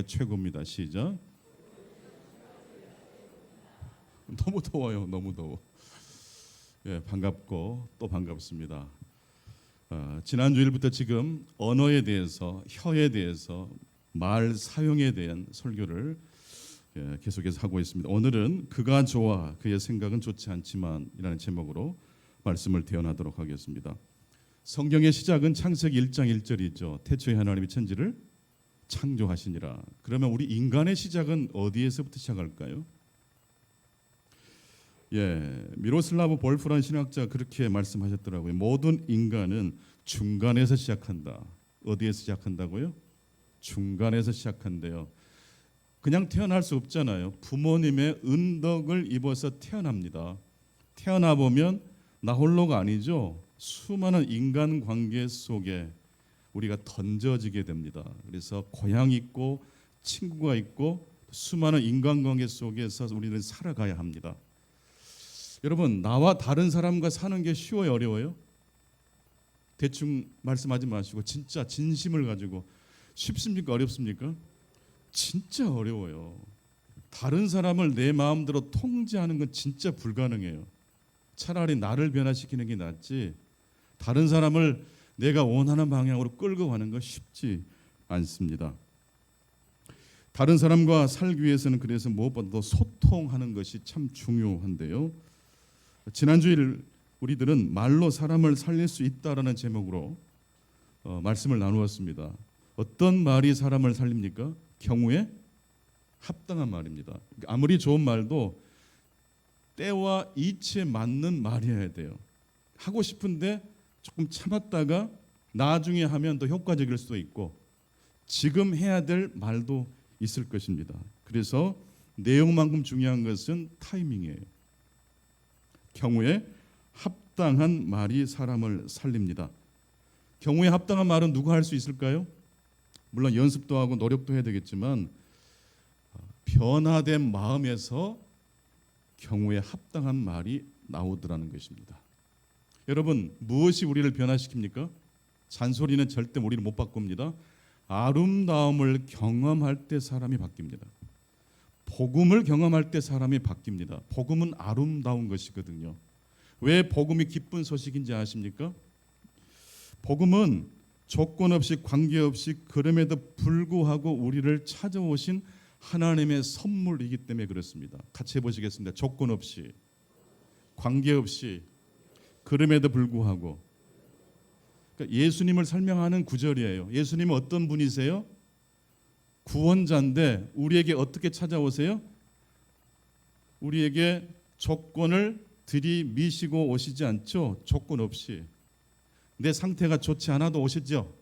최고입니다. 시작. 너무 더워요. 너무 더워. 예, 반갑고 또 반갑습니다. 지난 주일부터 지금 언어에 대해서, 혀에 대해서, 말 사용에 대한 설교를 계속해서 하고 있습니다. 오늘은 그가 좋아 그의 생각은 좋지 않지만이라는 제목으로 말씀을 대언하도록 하겠습니다. 성경의 시작은 창세기 1장 1절이죠. 태초에 하나님이 천지를 창조하시니라. 그러면 우리 인간의 시작은 어디에서부터 시작할까요? 미로슬라브 볼프라는 신학자가 그렇게 말씀하셨더라고요. 모든 인간은 중간에서 시작한다. 어디에서 시작한다고요? 중간에서 시작한대요. 그냥 태어날 수 없잖아요. 부모님의 은덕을 입어서 태어납니다. 태어나 보면 나 홀로가 아니죠. 수많은 인간관계 속에 우리가 던져지게 됩니다. 그래서 고향 있고 친구가 있고 수많은 인간관계 속에서 우리는 살아가야 합니다. 여러분, 나와 다른 사람과 사는 게 쉬워요, 어려워요? 대충 말씀하지 마시고 진짜 진심을 가지고 쉽습니까, 어렵습니까? 진짜 어려워요. 다른 사람을 내 마음대로 통제하는 건 진짜 불가능해요. 차라리 나를 변화시키는 게 낫지 다른 사람을 내가 원하는 방향으로 끌고 가는 건 쉽지 않습니다. 다른 사람과 살기 위해서는 그래서 무엇보다도 소통하는 것이 참 중요한데요. 지난주일 우리들은 말로 사람을 살릴 수 있다라는 제목으로 말씀을 나누었습니다. 어떤 말이 사람을 살립니까? 경우에 합당한 말입니다. 아무리 좋은 말도 때와 이치에 맞는 말이어야 돼요. 하고 싶은데 조금 참았다가 나중에 하면 더 효과적일 수도 있고 지금 해야 될 말도 있을 것입니다. 그래서 내용만큼 중요한 것은 타이밍이에요. 경우에 합당한 말이 사람을 살립니다. 경우에 합당한 말은 누가 할 수 있을까요? 물론 연습도 하고 노력도 해야 되겠지만 변화된 마음에서 경우에 합당한 말이 나오더라는 것입니다. 여러분, 무엇이 우리를 변화시킵니까? 잔소리는 절대 우리를 못 바꿉니다. 아름다움을 경험할 때 사람이 바뀝니다. 복음을 경험할 때 사람이 바뀝니다. 복음은 아름다운 것이거든요. 왜 복음이 기쁜 소식인지 아십니까? 복음은 조건 없이 관계없이 그럼에도 불구하고 우리를 찾아오신 하나님의 선물이기 때문에 그렇습니다. 같이 해보시겠습니다. 조건 없이, 관계없이, 그럼에도 불구하고. 그러니까 예수님을 설명하는 구절이에요. 예수님은 어떤 분이세요? 구원자인데 우리에게 어떻게 찾아오세요? 우리에게 조건을 들이미시고 오시지 않죠. 조건 없이. 내 상태가 좋지 않아도 오시죠.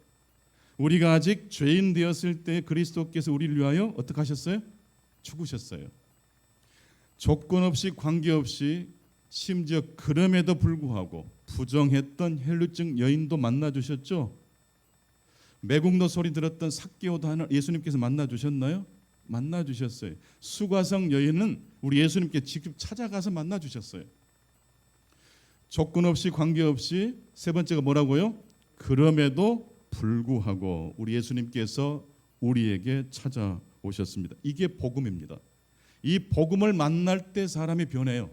우리가 아직 죄인 되었을 때 그리스도께서 우리를 위하여 어떻게 하셨어요? 죽으셨어요. 조건 없이 관계없이 심지어 그럼에도 불구하고 부정했던 혈루증 여인도 만나주셨죠. 매국노 소리 들었던 삭개오도 예수님께서 만나주셨나요? 만나주셨어요. 수가성 여인은 우리 예수님께 직접 찾아가서 만나주셨어요. 조건 없이 관계없이 세 번째가 뭐라고요? 그럼에도 불구하고 우리 예수님께서 우리에게 찾아오셨습니다. 이게 복음입니다. 이 복음을 만날 때 사람이 변해요.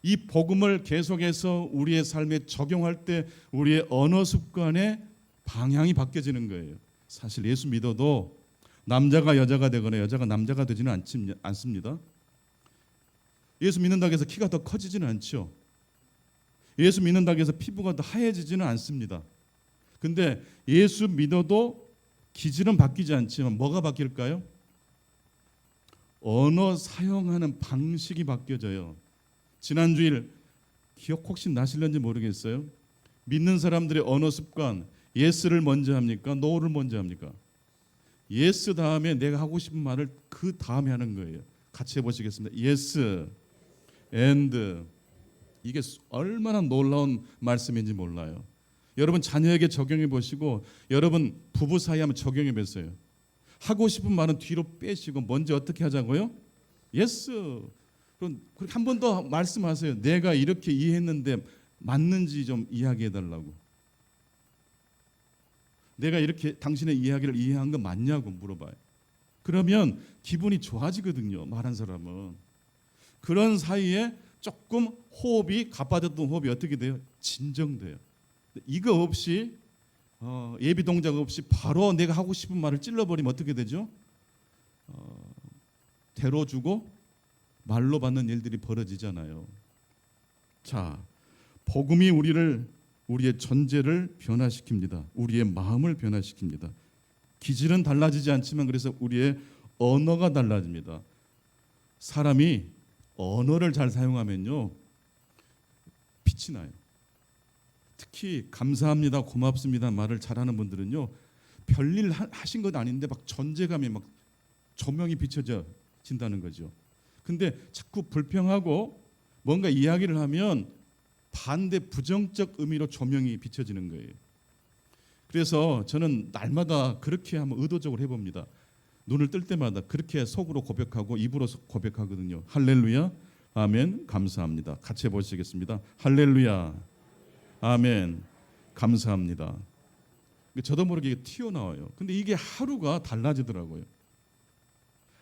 이 복음을 계속해서 우리의 삶에 적용할 때 우리의 언어 습관의 방향이 바뀌어지는 거예요. 사실 예수 믿어도 남자가 여자가 되거나 여자가 남자가 되지는 않습니다. 예수 믿는다고 해서 키가 더 커지지는 않죠. 예수 믿는다고 해서 피부가 더 하얘지지는 않습니다. 근데 예수 믿어도 기질은 바뀌지 않지만 뭐가 바뀔까요? 언어 사용하는 방식이 바뀌어져요. 지난주일 기억 혹시 나실는지 모르겠어요. 믿는 사람들의 언어 습관, 예스를 먼저 합니까? 노를 먼저 합니까? 예스 다음에 내가 하고 싶은 말을 그 다음에 하는 거예요. 같이 해보시겠습니다. 예스, and. 이게 얼마나 놀라운 말씀인지 몰라요. 여러분 자녀에게 적용해 보시고 여러분 부부 사이 하면 적용해 보세요. 하고 싶은 말은 뒤로 빼시고 먼저 어떻게 하자고요? 예스. 그럼 한 번 더 말씀하세요. 내가 이렇게 이해했는데 맞는지 좀 이야기해 달라고. 내가 이렇게 당신의 이야기를 이해한 거 맞냐고 물어봐요. 그러면 기분이 좋아지거든요. 말한 사람은. 그런 사이에 조금 호흡이 가빠졌던 호흡이 어떻게 돼요? 진정돼요. 이거 없이 예비 동작 없이 바로 내가 하고 싶은 말을 찔러버리면 어떻게 되죠? 대로 주고 말로 받는 일들이 벌어지잖아요. 자, 복음이 우리의 존재를 변화시킵니다. 우리의 마음을 변화시킵니다. 기질은 달라지지 않지만 그래서 우리의 언어가 달라집니다. 사람이 언어를 잘 사용하면요 빛이 나요. 특히 감사합니다, 고맙습니다 말을 잘하는 분들은요 별일 하신 것 아닌데 막 존재감이 막 조명이 비춰진다는 거죠. 근데 자꾸 불평하고 뭔가 이야기를 하면 반대 부정적 의미로 조명이 비춰지는 거예요. 그래서 저는 날마다 그렇게 한번 의도적으로 해봅니다. 눈을 뜰 때마다 그렇게 속으로 고백하고 입으로 고백하거든요. 할렐루야, 아멘, 감사합니다. 같이 해보시겠습니다. 할렐루야, 아멘, 감사합니다. 저도 모르게 튀어나와요. 근데 이게 하루가 달라지더라고요.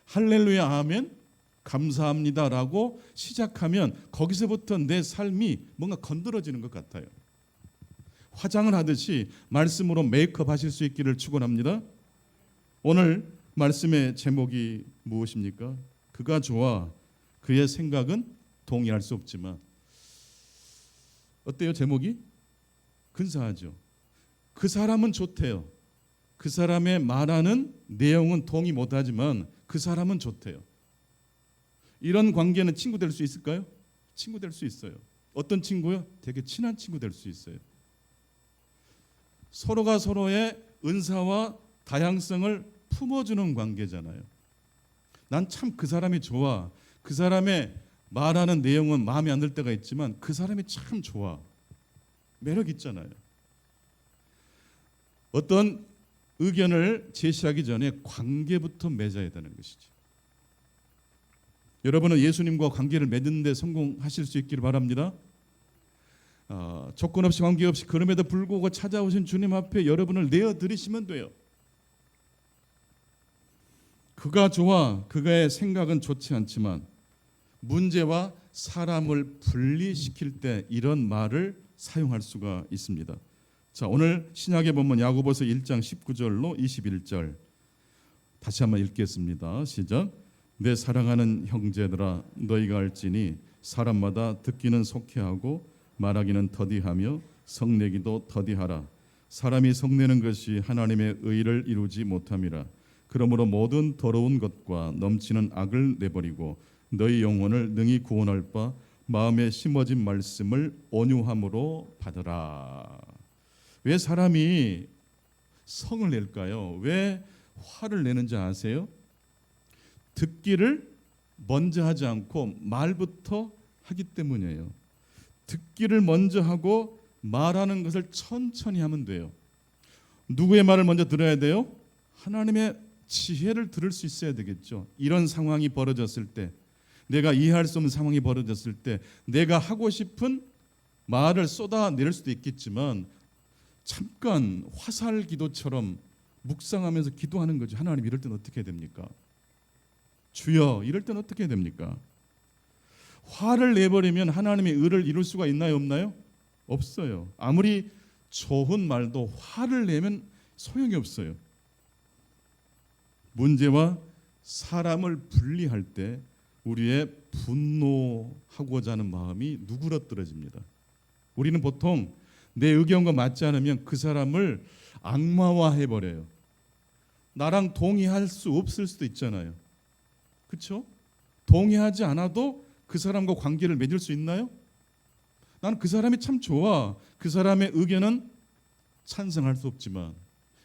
할렐루야, 아멘, 감사합니다라고 시작하면 거기서부터 내 삶이 뭔가 건드려지는 것 같아요. 화장을 하듯이 말씀으로 메이크업 하실 수 있기를 축원합니다. 오늘 말씀의 제목이 무엇입니까? 그가 좋아 그의 생각은 동의할 수 없지만 어때요? 제목이 근사하죠. 그 사람은 좋대요. 그 사람의 말하는 내용은 동의 못하지만 그 사람은 좋대요. 이런 관계는 친구 될 수 있을까요? 친구 될 수 있어요. 어떤 친구요? 되게 친한 친구 될 수 있어요. 서로가 서로의 은사와 다양성을 품어주는 관계잖아요. 난 참 그 사람이 좋아. 그 사람의 말하는 내용은 마음에 안 들 때가 있지만 그 사람이 참 좋아. 매력 있잖아요. 어떤 의견을 제시하기 전에 관계부터 맺어야 되는 것이죠. 여러분은 예수님과 관계를 맺는 데 성공하실 수 있기를 바랍니다. 조건 없이 관계없이 그럼에도 불구하고 찾아오신 주님 앞에 여러분을 내어드리시면 돼요. 그가 좋아 그의 생각은 좋지 않지만 문제와 사람을 분리시킬 때 이런 말을 사용할 수가 있습니다. 자, 오늘 신약에 보면 야고보서 1장 19절로 21절 다시 한번 읽겠습니다. 시작. 내 사랑하는 형제들아 너희가 알지니 사람마다 듣기는 속히하고 말하기는 더디하며 성내기도 더디하라. 사람이 성내는 것이 하나님의 의를 이루지 못함이라. 그러므로 모든 더러운 것과 넘치는 악을 내버리고 너희 영혼을 능히 구원할 바 마음에 심어진 말씀을 온유함으로 받으라. 왜 사람이 성을 낼까요? 왜 화를 내는지 아세요? 듣기를 먼저 하지 않고 말부터 하기 때문이에요. 듣기를 먼저 하고 말하는 것을 천천히 하면 돼요. 누구의 말을 먼저 들어야 돼요? 하나님의 지혜를 들을 수 있어야 되겠죠. 이런 상황이 벌어졌을 때, 내가 이해할 수 없는 상황이 벌어졌을 때 내가 하고 싶은 말을 쏟아낼 수도 있겠지만 잠깐 화살 기도처럼 묵상하면서 기도하는 거죠. 하나님, 이럴 땐 어떻게 해야 됩니까? 주여, 이럴 땐 어떻게 해야 됩니까? 화를 내버리면 하나님의 의를 이룰 수가 있나요, 없나요? 없어요. 아무리 좋은 말도 화를 내면 소용이 없어요. 문제와 사람을 분리할 때 우리의 분노하고자 하는 마음이 누그러뜨려집니다. 우리는 보통 내 의견과 맞지 않으면 그 사람을 악마화해버려요. 나랑 동의할 수 없을 수도 있잖아요. 그렇죠? 동의하지 않아도 그 사람과 관계를 맺을 수 있나요? 나는 그 사람이 참 좋아. 그 사람의 의견은 찬성할 수 없지만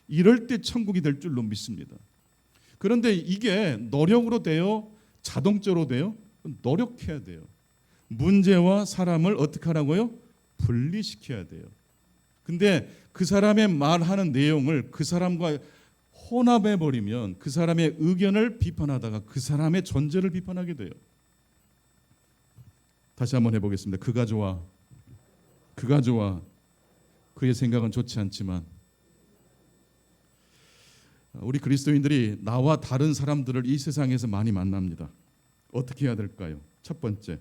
이럴 때 천국이 될 줄로 믿습니다. 그런데 이게 노력으로 돼요? 자동적으로 돼요? 노력해야 돼요. 문제와 사람을 어떻게 하라고요? 분리시켜야 돼요. 근데 그 사람의 말하는 내용을 그 사람과 혼합해버리면 그 사람의 의견을 비판하다가 그 사람의 존재를 비판하게 돼요. 다시 한번 해보겠습니다. 그가 좋아. 그가 좋아. 그의 생각은 좋지 않지만 우리 그리스도인들이 나와 다른 사람들을 이 세상에서 많이 만납니다. 어떻게 해야 될까요? 첫 번째,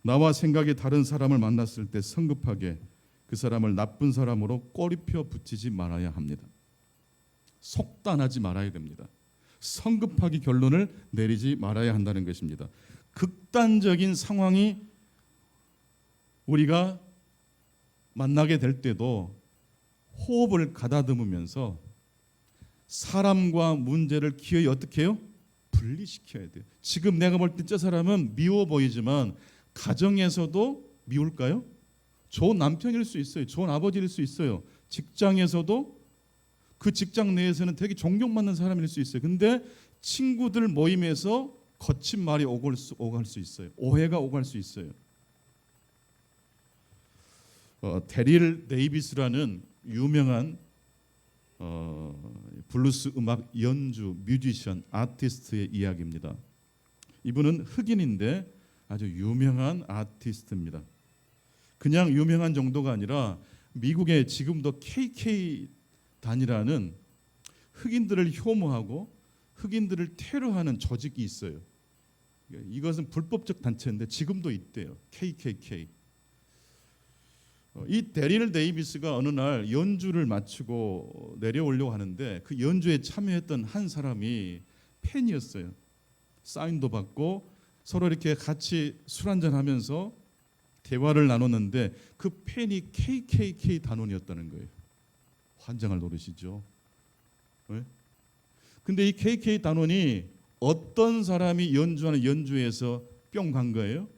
나와 생각이 다른 사람을 만났을 때 성급하게 그 사람을 나쁜 사람으로 꼬리표 붙이지 말아야 합니다. 속단하지 말아야 됩니다. 성급하게 결론을 내리지 말아야 한다는 것입니다. 극단적인 상황이 우리가 만나게 될 때도 호흡을 가다듬으면서 사람과 문제를 기어이 어떻게 해요? 분리시켜야 돼요. 지금 내가 볼 때 저 사람은 미워 보이지만 가정에서도 미울까요? 좋은 남편일 수 있어요. 좋은 아버지일 수 있어요. 직장에서도 그 직장 내에서는 되게 존경받는 사람일 수 있어요. 근데 친구들 모임에서 거친 말이 오갈 수 있어요. 오해가 오갈 수 있어요. 데릴 데이비스라는 유명한 블루스 음악 연주 뮤지션 아티스트의 이야기입니다. 이분은 흑인인데 아주 유명한 아티스트입니다. 그냥 유명한 정도가 아니라 미국에 지금도 KK 단이라는 흑인들을 혐오하고 흑인들을 테러하는 조직이 있어요. 이것은 불법적 단체인데 지금도 있대요. KKK. 이 데릴 데이비스가 어느 날 연주를 마치고 내려오려고 하는데 그 연주에 참여했던 한 사람이 팬이었어요. 사인도 받고 서로 이렇게 같이 술 한잔 하면서 대화를 나눴는데 그 팬이 KKK 단원이었다는 거예요. 환장할 노릇이죠. 네? 근데 이 KK 단원이 어떤 사람이 연주하는 연주에서 뿅 간 거예요?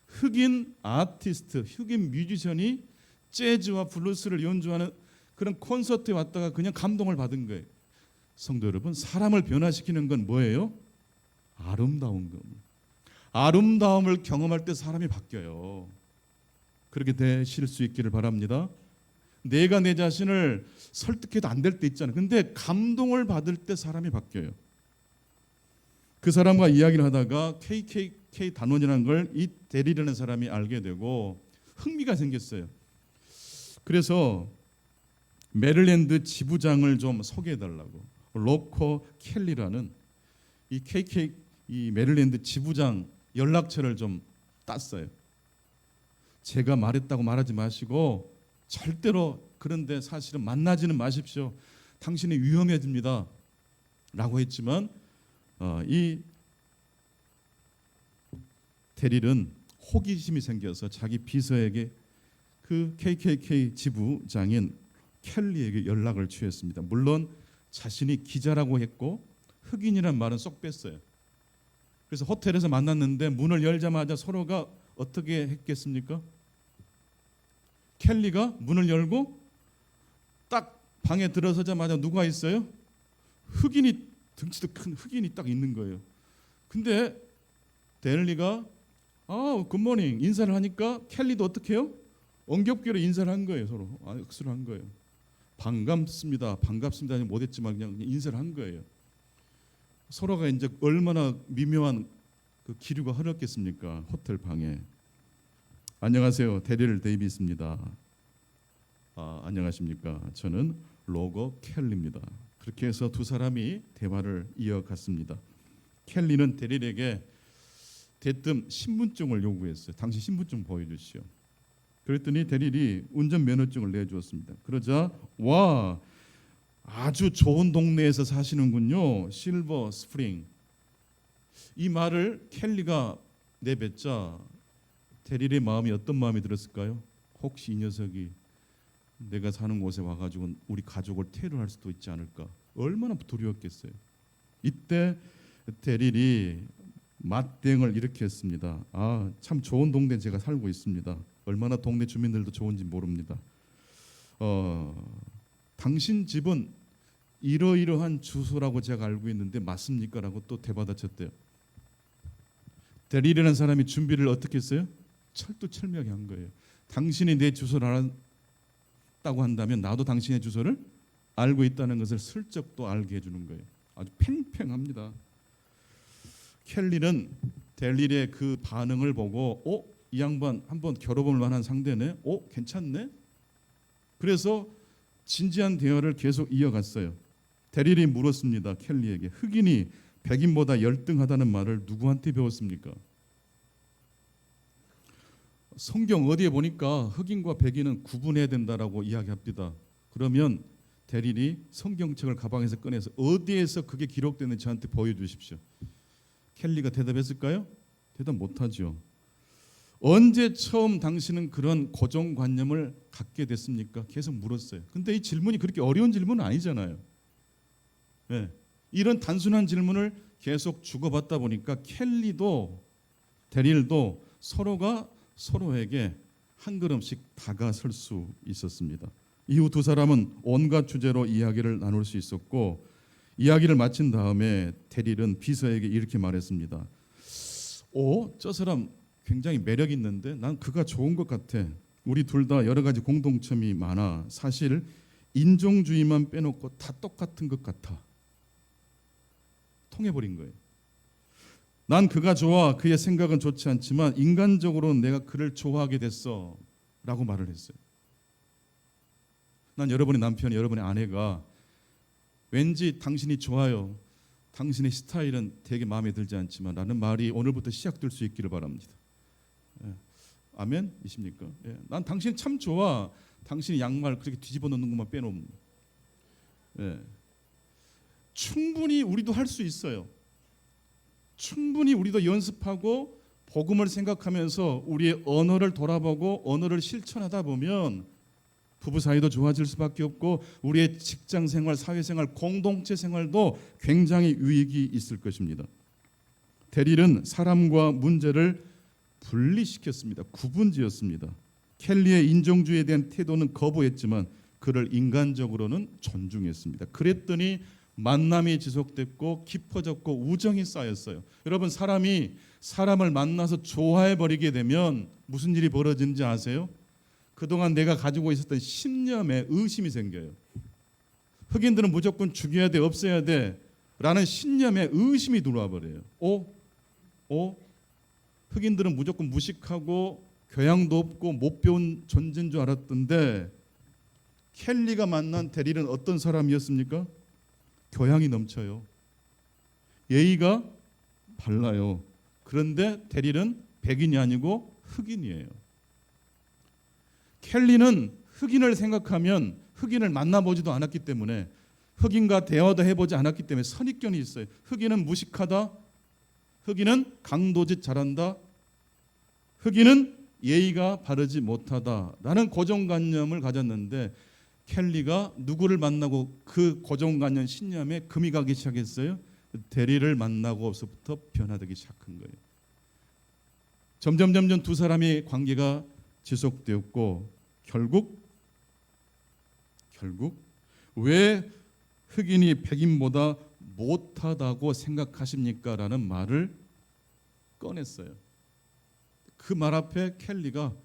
흑인 아티스트, 흑인 뮤지션이 재즈와 블루스를 연주하는 그런 콘서트에 왔다가 그냥 감동을 받은 거예요. 성도 여러분, 사람을 변화시키는 건 뭐예요? 아름다운 겁니다. 아름다움을 경험할 때 사람이 바뀌어요. 그렇게 되실 수 있기를 바랍니다. 내가 내 자신을 설득해도 안 될 때 있잖아요. 근데 감동을 받을 때 사람이 바뀌어요. 그 사람과 이야기를 하다가 KKK 단원이라는 걸 이 데릴이라는 사람이 알게 되고 흥미가 생겼어요. 그래서 메릴랜드 지부장을 좀 소개해달라고 로코 켈리라는 이 KK 이 메릴랜드 지부장 연락처를 좀 땄어요. 제가 말했다고 말하지 마시고 절대로 그런데 사실은 만나지는 마십시오. 당신이 위험해집니다. 라고 했지만 이 데릴은 호기심이 생겨서 자기 비서에게 그 KKK 지부장인 켈리에게 연락을 취했습니다. 물론 자신이 기자라고 했고 흑인이란 말은 쏙 뺐어요. 그래서 호텔에서 만났는데 문을 열자마자 서로가 어떻게 했겠습니까? 켈리가 문을 열고 딱 방에 들어서자마자 누가 있어요? 흑인이 등치도 큰 흑인이 딱 있는 거예요. 근데 데릴리가 굿모닝 인사를 하니까 켈리도 어떻게 해요? 엉겹결에 인사를 한 거예요. 서로 악수를 한 거예요. 반갑습니다. 반갑습니다는 못했지만 그냥 인사를 한 거예요. 서로가 이제 얼마나 미묘한 그 기류가 흘렀겠습니까? 호텔 방에. 안녕하세요. 데릴 데이비스입니다. 안녕하십니까? 저는 로거 켈리입니다. 그렇게 해서 두 사람이 대화를 이어갔습니다. 켈리는 데릴에게 대뜸 신분증을 요구했어요. 당신 신분증 보여주시오. 그랬더니 데릴이 운전면허증을 내주었습니다. 그러자 와 아주 좋은 동네에서 사시는군요. 실버 스프링. 이 말을 켈리가 내뱉자 데릴의 마음이 어떤 마음이 들었을까요? 혹시 이 녀석이 내가 사는 곳에 와가지고 우리 가족을 테러할 수도 있지 않을까? 얼마나 두려웠겠어요. 이때 데릴이 맞대응을 이렇게 했습니다. 참 좋은 동네 제가 살고 있습니다. 얼마나 동네 주민들도 좋은지 모릅니다. 당신 집은 이러이러한 주소라고 제가 알고 있는데 맞습니까? 라고 또 대받아쳤대요. 데릴이라는 사람이 준비를 어떻게 했어요? 철두철미하게 한 거예요. 당신이 내 주소를 알았다고 한다면 나도 당신의 주소를 알고 있다는 것을 슬쩍 또 알게 해주는 거예요. 아주 팽팽합니다. 켈리는 데릴의 그 반응을 보고 이 양반 한번 겨뤄볼 만한 상대네. 괜찮네. 그래서 진지한 대화를 계속 이어갔어요. 데릴이 물었습니다. 켈리에게 흑인이 백인보다 열등하다는 말을 누구한테 배웠습니까? 성경 어디에 보니까 흑인과 백인은 구분해야 된다라고 이야기합니다. 그러면 데릴이 성경책을 가방에서 꺼내서 어디에서 그게 기록되는지 저한테 보여주십시오. 켈리가 대답했을까요? 대답 못하죠. 언제 처음 당신은 그런 고정관념을 갖게 됐습니까? 계속 물었어요. 근데 이 질문이 그렇게 어려운 질문은 아니잖아요. 네. 이런 단순한 질문을 계속 주고받다 보니까 켈리도 데릴도 서로가 서로에게 한 걸음씩 다가설 수 있었습니다. 이후 두 사람은 온갖 주제로 이야기를 나눌 수 있었고, 이야기를 마친 다음에 데릴은 비서에게 이렇게 말했습니다. 저 사람 굉장히 매력 있는데 난 그가 좋은 것 같아. 우리 둘 다 여러 가지 공통점이 많아. 사실 인종주의만 빼놓고 다 똑같은 것 같아. 통해버린 거예요. 난 그가 좋아. 그의 생각은 좋지 않지만 인간적으로는 내가 그를 좋아하게 됐어 라고 말을 했어요. 난 여러분의 남편이, 여러분의 아내가 왠지 당신이 좋아요, 당신의 스타일은 되게 마음에 들지 않지만 라는 말이 오늘부터 시작될 수 있기를 바랍니다. 아멘이십니까? 난 당신 참 좋아. 당신이 양말 그렇게 뒤집어 놓는 것만 빼놓으면. 충분히 우리도 할 수 있어요. 충분히 우리도 연습하고 복음을 생각하면서 우리의 언어를 돌아보고 언어를 실천하다 보면 부부 사이도 좋아질 수밖에 없고 우리의 직장 생활, 사회 생활, 공동체 생활도 굉장히 유익이 있을 것입니다. 데릴은 사람과 문제를 분리시켰습니다. 구분지었습니다. 켈리의 인종주의에 대한 태도는 거부했지만 그를 인간적으로는 존중했습니다. 그랬더니 만남이 지속됐고 깊어졌고 우정이 쌓였어요. 여러분, 사람이 사람을 만나서 좋아해버리게 되면 무슨 일이 벌어지는지 아세요? 그동안 내가 가지고 있었던 신념에 의심이 생겨요. 흑인들은 무조건 죽여야 돼, 없애야 돼 라는 신념에 의심이 들어와 버려요. 흑인들은 무조건 무식하고 교양도 없고 못 배운 존재인 줄 알았던데 켈리가 만난 데릴은 어떤 사람이었습니까? 교양이 넘쳐요. 예의가 발라요. 그런데 데릴은 백인이 아니고 흑인이에요. 켈리는 흑인을 생각하면 흑인을 만나보지도 않았기 때문에, 흑인과 대화도 해보지 않았기 때문에 선입견이 있어요. 흑인은 무식하다, 흑인은 강도짓 잘한다, 흑인은 예의가 바르지 못하다라는 고정관념을 가졌는데 켈리가 누구를 만나고 그 고정관념 신념에 금이 가기 시작했어요? 데릴을 만나고서부터 변화되기 시작한 거예요. 점점 두 사람의 관계가 지속되었고 결국 왜 흑인이 백인보다 못하다고 생각하십니까? 라는 말을 꺼냈어요. 그 말 앞에 켈리가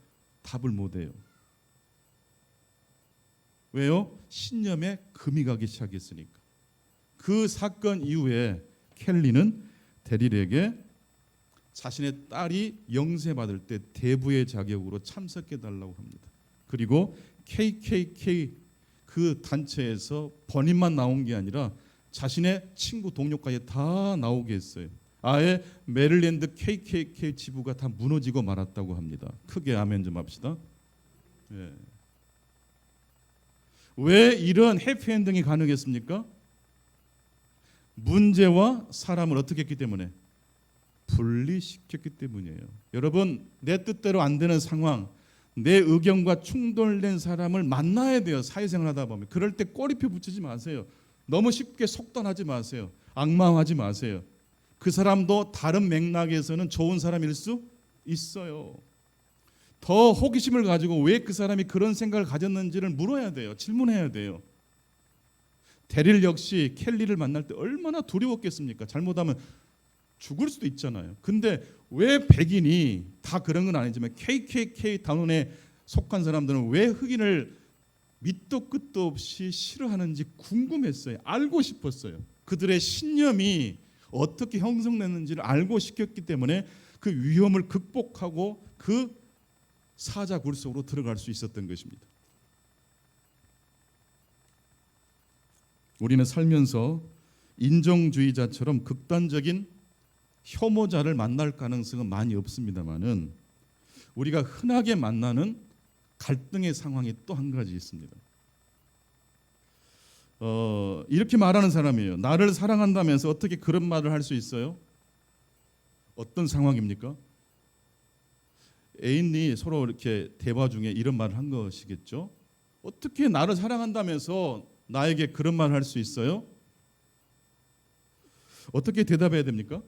답을 못해요. 왜요? 신념에 금이 가기 시작했으니까. 그 사건 이후에 켈리는 데릴에게 자신의 딸이 영세받을 때 대부의 자격으로 참석해달라고 합니다. 그리고 KKK 그 단체에서 번인만 나온 게 아니라 자신의 친구 동료까지 다 나오게 했어요. 아예 메릴랜드 KKK 지부가 다 무너지고 말았다고 합니다. 크게 아멘 좀 합시다. 왜 이런 해피엔딩이 가능했습니까? 문제와 사람을 어떻게 했기 때문에? 분리시켰기 때문이에요. 여러분, 내 뜻대로 안 되는 상황, 내 의견과 충돌된 사람을 만나야 돼요. 사회생활 하다 보면. 그럴 때 꼬리표 붙이지 마세요. 너무 쉽게 속단하지 마세요. 악마화하지 마세요. 그 사람도 다른 맥락에서는 좋은 사람일 수 있어요. 더 호기심을 가지고 왜 그 사람이 그런 생각을 가졌는지를 물어야 돼요. 질문해야 돼요. 데릴 역시 켈리를 만날 때 얼마나 두려웠겠습니까? 잘못하면 죽을 수도 있잖아요. 근데 왜 백인이, 다 그런 건 아니지만 KKK 단원에 속한 사람들은 왜 흑인을 밑도 끝도 없이 싫어하는지 궁금했어요. 알고 싶었어요. 그들의 신념이 어떻게 형성됐는지를 알고 싶었기 때문에 그 위험을 극복하고 그 사자굴 속으로 들어갈 수 있었던 것입니다. 우리는 살면서 인정주의자처럼 극단적인 혐오자를 만날 가능성은 많이 없습니다만은 우리가 흔하게 만나는 갈등의 상황이 또 한 가지 있습니다. 이렇게 말하는 사람이에요. 나를 사랑한다면서 어떻게 그런 말을 할 수 있어요? 어떤 상황입니까? 애인이 서로 이렇게 대화 중에 이런 말을 한 것이겠죠. 어떻게 나를 사랑한다면서 나에게 그런 말을 할 수 있어요? 어떻게 대답해야 됩니까?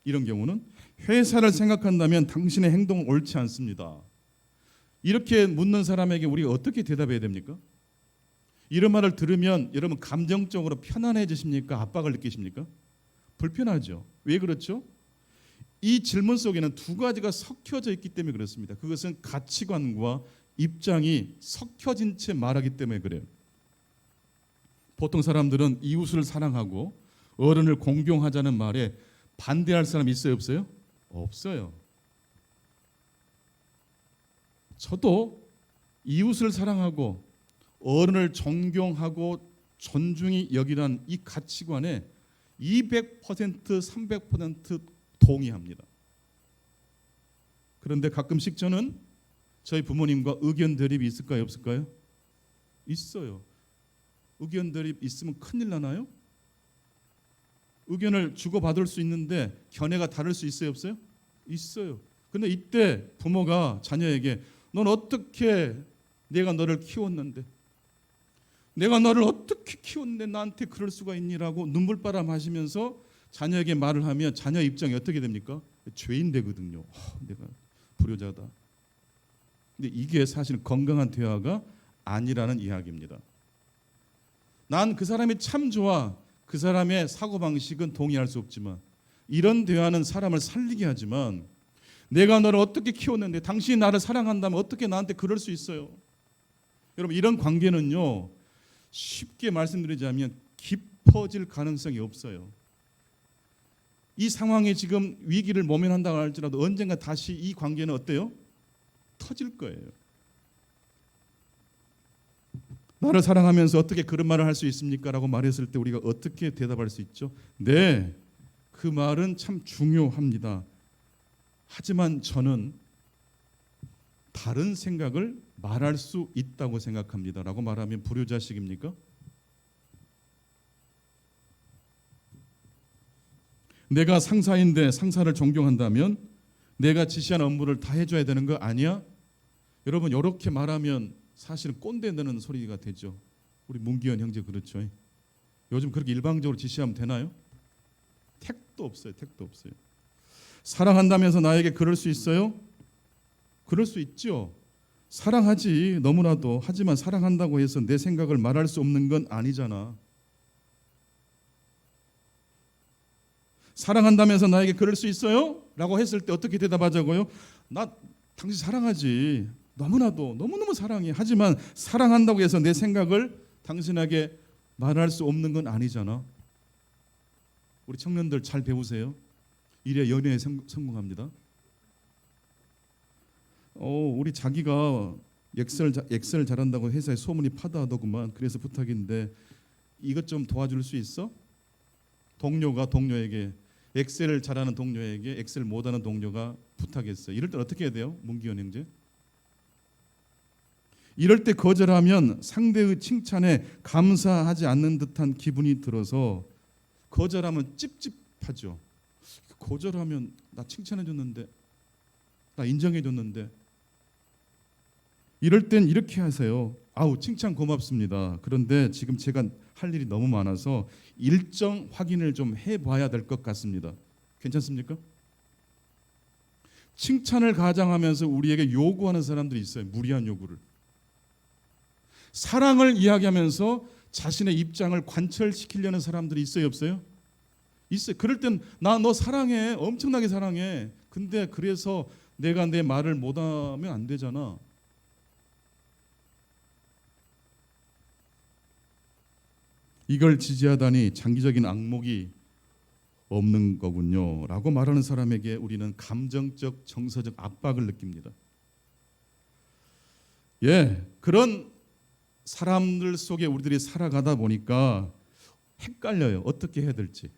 이런 경우는 회사를 생각한다면 당신의 행동은 옳지 않습니다. 이렇게 묻는 사람에게 우리가 어떻게 대답해야 됩니까? 이런 말을 들으면 여러분 감정적으로 편안해지십니까? 압박을 느끼십니까? 불편하죠. 왜 그렇죠? 이 질문 속에는 두 가지가 섞여져 있기 때문에 그렇습니다. 그것은 가치관과 입장이 섞여진 채 말하기 때문에 그래요. 보통 사람들은 이웃을 사랑하고 어른을 공경하자는 말에 반대할 사람 있어요, 없어요? 없어요. 저도 이웃을 사랑하고 어른을 존경하고 존중히 여기란 이 가치관에 200%, 300% 동의합니다. 그런데 가끔씩 저는 저희 부모님과 의견 대립이 있을까요, 없을까요? 있어요. 의견 대립 있으면 큰일 나나요? 의견을 주고받을 수 있는데 견해가 다를 수 있어요, 없어요? 있어요. 근데 이때 부모가 자녀에게 넌 어떻게 내가 너를 키웠는데 내가 너를 어떻게 키웠는데 나한테 그럴 수가 있니라고 눈물바람 하시면서 자녀에게 말을 하면 자녀 입장이 어떻게 됩니까? 죄인 되거든요. 내가 불효자다. 근데 이게 사실 건강한 대화가 아니라는 이야기입니다. 난 그 사람이 참 좋아. 그 사람의 사고방식은 동의할 수 없지만 이런 대화는 사람을 살리게 하지만 내가 너를 어떻게 키웠는데 당신이 나를 사랑한다면 어떻게 나한테 그럴 수 있어요? 여러분 이런 관계는요 쉽게 말씀드리자면 깊어질 가능성이 없어요. 이 상황이 지금 위기를 모면한다고 할지라도 언젠가 다시 이 관계는 어때요? 터질 거예요. 나를 사랑하면서 어떻게 그런 말을 할 수 있습니까? 라고 말했을 때 우리가 어떻게 대답할 수 있죠? 네, 그 말은 참 중요합니다. 하지만 저는 다른 생각을 말할 수 있다고 생각합니다. 라고 말하면 불효자식입니까? 내가 상사인데 상사를 존경한다면 내가 지시한 업무를 다 해줘야 되는 거 아니야? 여러분 이렇게 말하면 사실은 꼰대 내는 소리가 되죠. 우리 문기현 형제 그렇죠. 요즘 그렇게 일방적으로 지시하면 되나요? 택도 없어요. 택도 없어요. 사랑한다면서 나에게 그럴 수 있어요? 그럴 수 있죠. 사랑하지 너무나도. 하지만 사랑한다고 해서 내 생각을 말할 수 없는 건 아니잖아. 사랑한다면서 나에게 그럴 수 있어요? 라고 했을 때 어떻게 대답하자고요? 나 당신 사랑하지. 너무나도 너무너무 사랑해. 하지만 사랑한다고 해서 내 생각을 당신에게 말할 수 없는 건 아니잖아. 우리 청년들 잘 배우세요. 이래야 연애에 성공합니다. 우리 자기가 엑셀 잘한다고 회사에 소문이 파다하더구만. 그래서 부탁인데 이것 좀 도와줄 수 있어? 동료가 동료에게 엑셀을 잘하는 동료에게 엑셀 못하는 동료가 부탁했어요. 이럴 때 어떻게 해야 돼요? 문기현 형제. 이럴 때 거절하면 상대의 칭찬에 감사하지 않는 듯한 기분이 들어서 거절하면 찝찝하죠. 거절하면 나 칭찬해줬는데 나 인정해줬는데 이럴 땐 이렇게 하세요. 아우 칭찬 고맙습니다. 그런데 지금 제가 할 일이 너무 많아서 일정 확인을 좀 해봐야 될 것 같습니다. 괜찮습니까? 칭찬을 가장하면서 우리에게 요구하는 사람들이 있어요. 무리한 요구를. 사랑을 이야기하면서 자신의 입장을 관철시키려는 사람들이 있어요, 없어요? 있어요. 그럴 땐 나 너 사랑해. 엄청나게 사랑해. 근데 그래서 내가 내 말을 못하면 안 되잖아. 이걸 지지하다니 장기적인 악목이 없는 거군요 라고 말하는 사람에게 우리는 감정적 정서적 압박을 느낍니다. 그런 사람들 속에 우리들이 살아가다 보니까 헷갈려요. 어떻게 해야 될지.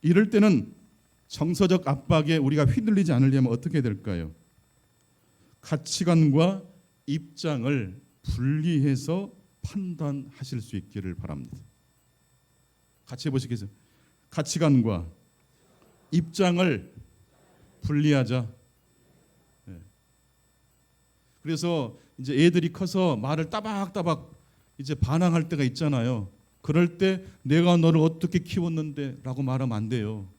이럴 때는 정서적 압박에 우리가 휘둘리지 않으려면 어떻게 해야 될까요? 가치관과 입장을 분리해서 판단하실 수 있기를 바랍니다. 같이 해보시겠어요? 가치관과 입장을 분리하자. 네. 그래서 이제 애들이 커서 말을 따박따박 이제 반항할 때가 있잖아요. 그럴 때 내가 너를 어떻게 키웠는데 라고 말하면 안 돼요.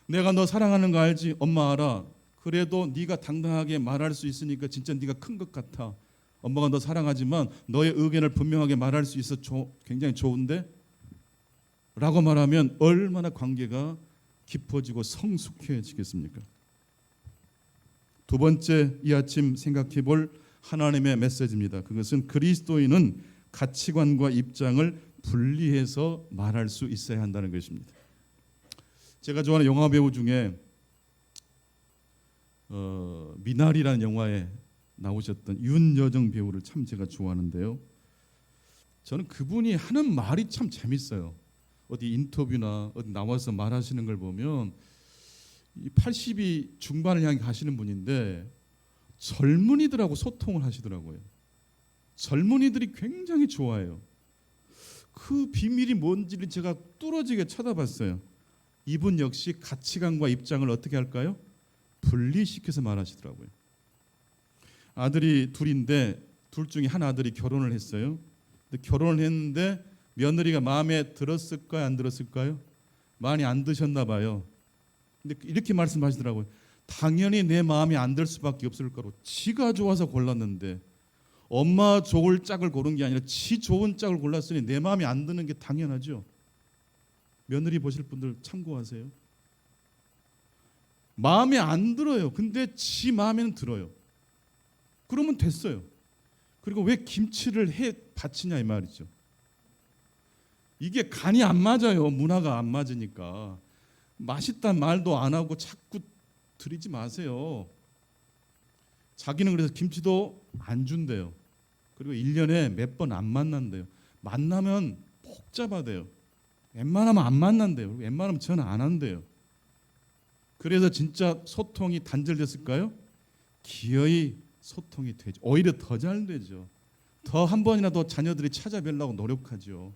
내가 너 사랑하는 거 알지? 엄마 알아. 그래도 네가 당당하게 말할 수 있으니까 진짜 네가 큰 것 같아. 엄마가 너 사랑하지만 너의 의견을 분명하게 말할 수 있어 굉장히 좋은데? 라고 말하면 얼마나 관계가 깊어지고 성숙해지겠습니까? 두 번째 이 아침 생각해 볼 하나님의 메시지입니다. 그것은 그리스도인은 가치관과 입장을 분리해서 말할 수 있어야 한다는 것입니다. 제가 좋아하는 영화 배우 중에 미나리라는 영화에 나오셨던 윤여정 배우를 참 제가 좋아하는데요. 저는 그분이 하는 말이 참 재밌어요. 어디 인터뷰나 어디 나와서 말하시는 걸 보면 80이 중반을 향해 가시는 분인데 젊은이들하고 소통을 하시더라고요. 젊은이들이 굉장히 좋아해요. 그 비밀이 뭔지를 제가 뚫어지게 쳐다봤어요. 이분 역시 가치관과 입장을 어떻게 할까요? 분리시켜서 말하시더라고요. 아들이 둘인데 둘 중에 한 아들이 결혼을 했어요. 근데 결혼을 했는데 며느리가 마음에 들었을까요? 안 들었을까요? 많이 안 드셨나 봐요. 근데 이렇게 말씀하시더라고요. 당연히 내 마음에 안 들 수밖에 없을 거로. 지가 좋아서 골랐는데 엄마 좋을 짝을 고른 게 아니라 지 좋은 짝을 골랐으니 내 마음에 안 드는 게 당연하죠. 며느리 보실 분들 참고하세요. 마음에 안 들어요. 근데 지 마음에는 들어요. 그러면 됐어요. 그리고 왜 김치를 해 바치냐 이 말이죠. 이게 간이 안 맞아요. 문화가 안 맞으니까. 맛있단 말도 안 하고 자꾸 드리지 마세요. 자기는 그래서 김치도 안 준대요. 그리고 1년에 몇 번 안 만난대요. 만나면 복잡하대요. 웬만하면 안 만난대요. 그리고 웬만하면 전화 안 한대요. 그래서 진짜 소통이 단절됐을까요? 기어이 소통이 되죠. 오히려 더 잘 되죠. 더 한 번이라도 자녀들이 찾아뵈려고 노력하죠.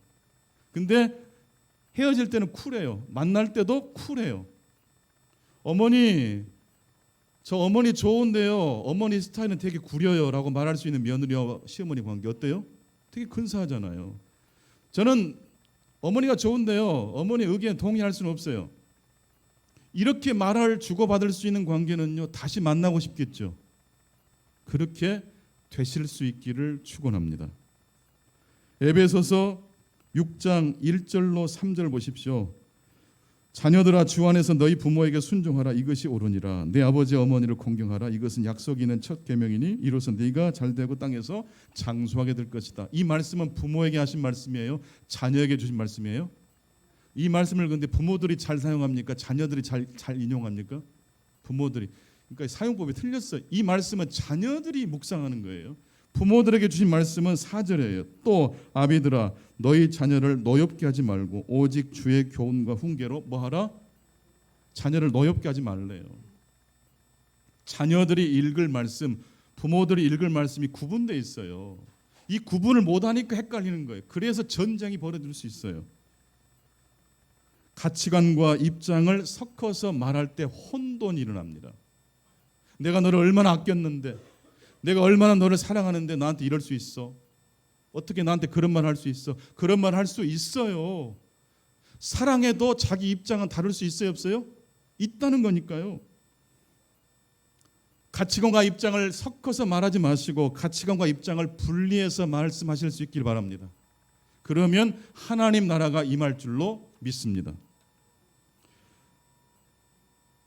근데 헤어질 때는 쿨해요. 만날 때도 쿨해요. 어머니, 저 어머니 좋은데요. 어머니 스타일은 되게 구려요 라고 말할 수 있는 며느리와 시어머니 관계 어때요? 되게 근사하잖아요. 저는 어머니가 좋은데요. 어머니 의견에 동의할 수는 없어요. 이렇게 말을 주고받을 수 있는 관계는요. 다시 만나고 싶겠죠. 그렇게 되실 수 있기를 축원합니다. 에베소서 6장 1절로 3절 보십시오. 자녀들아 주 안에서 너희 부모에게 순종하라. 이것이 옳으니라. 내 아버지 어머니를 공경하라. 이것은 약속이 있는 첫 계명이니 이로써 네가 잘되고 땅에서 장수하게 될 것이다. 이 말씀은 부모에게 하신 말씀이에요? 자녀에게 주신 말씀이에요? 이 말씀을 근데 부모들이 잘 사용합니까? 자녀들이 잘 인용합니까? 부모들이. 그러니까 사용법이 틀렸어요. 이 말씀은 자녀들이 묵상하는 거예요. 부모들에게 주신 말씀은 4절이에요. 또 아비들아 너희 자녀를 노엽게 하지 말고 오직 주의 교훈과 훈계로 뭐하라? 자녀를 노엽게 하지 말래요. 자녀들이 읽을 말씀, 부모들이 읽을 말씀이 구분되어 있어요. 이 구분을 못하니까 헷갈리는 거예요. 그래서 전쟁이 벌어질 수 있어요. 가치관과 입장을 섞어서 말할 때 혼돈이 일어납니다. 내가 너를 얼마나 아꼈는데, 내가 얼마나 너를 사랑하는데 나한테 이럴 수 있어? 어떻게 나한테 그런 말 할 수 있어? 그런 말 할 수 있어요. 사랑해도 자기 입장은 다를 수 있어요, 없어요? 있다는 거니까요. 가치관과 입장을 섞어서 말하지 마시고 가치관과 입장을 분리해서 말씀하실 수 있길 바랍니다. 그러면 하나님 나라가 임할 줄로 믿습니다.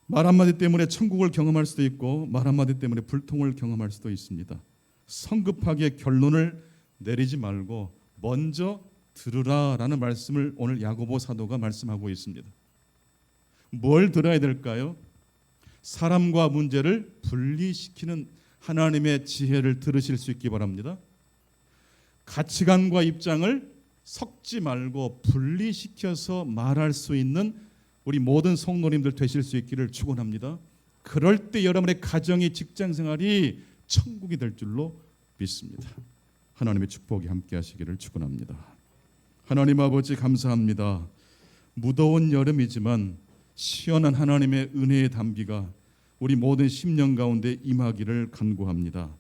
말 한마디 때문에 천국을 경험할 수도 있고 말 한마디 때문에 불통을 경험할 수도 있습니다. 성급하게 결론을 내리지 말고 먼저 들으라라는 말씀을 오늘 야고보 사도가 말씀하고 있습니다. 뭘 들어야 될까요? 사람과 문제를 분리시키는 하나님의 지혜를 들으실 수 있기 바랍니다. 가치관과 입장을 섞지 말고 분리시켜서 말할 수 있는 우리 모든 성도님들 되실 수 있기를 축원합니다. 그럴 때 여러분의 가정이 직장 생활이 천국이 될 줄로 믿습니다. 하나님의 축복이 함께 하시기를 축원합니다. 하나님 아버지 감사합니다. 무더운 여름이지만 시원한 하나님의 은혜의 담비가 우리 모든 심령 가운데 임하기를 간구합니다.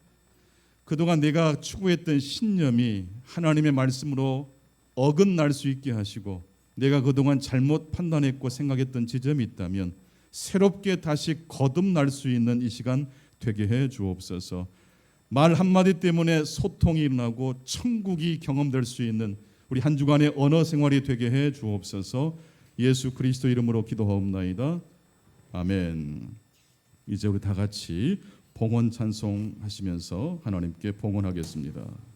그동안 내가 추구했던 신념이 하나님의 말씀으로 어긋날 수 있게 하시고 내가 그동안 잘못 판단했고 생각했던 지점이 있다면 새롭게 다시 거듭날 수 있는 이 시간 되게 해 주옵소서. 말 한마디 때문에 소통이 일어나고 천국이 경험될 수 있는 우리 한 주간의 언어 생활이 되게 해 주옵소서. 예수 그리스도 이름으로 기도하옵나이다. 아멘. 이제 우리 다 같이 봉헌 찬송하시면서 하나님께 봉헌하겠습니다.